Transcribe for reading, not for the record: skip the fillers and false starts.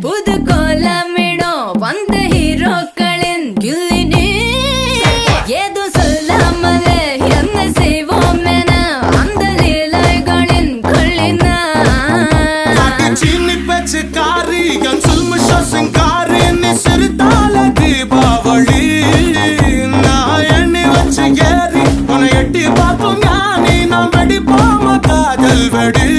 புது கோலமிடும் வந்த ஹீரோக்களின் கில்லினி ஏதோ சொல்லாமலே என்ன செய்வோம் என அந்த லீலைகளின் கொள்ளினா சீனி பேச்சு காரி என் சுல்முஷா சிங்காரி நீ சிறுதால தீபாவளி நான் எண்ணி வச்சு ஏறி உன்னை எட்டி பார்ப்போம் ஞானி நாம் வெடிப்போம் காதல் வெடி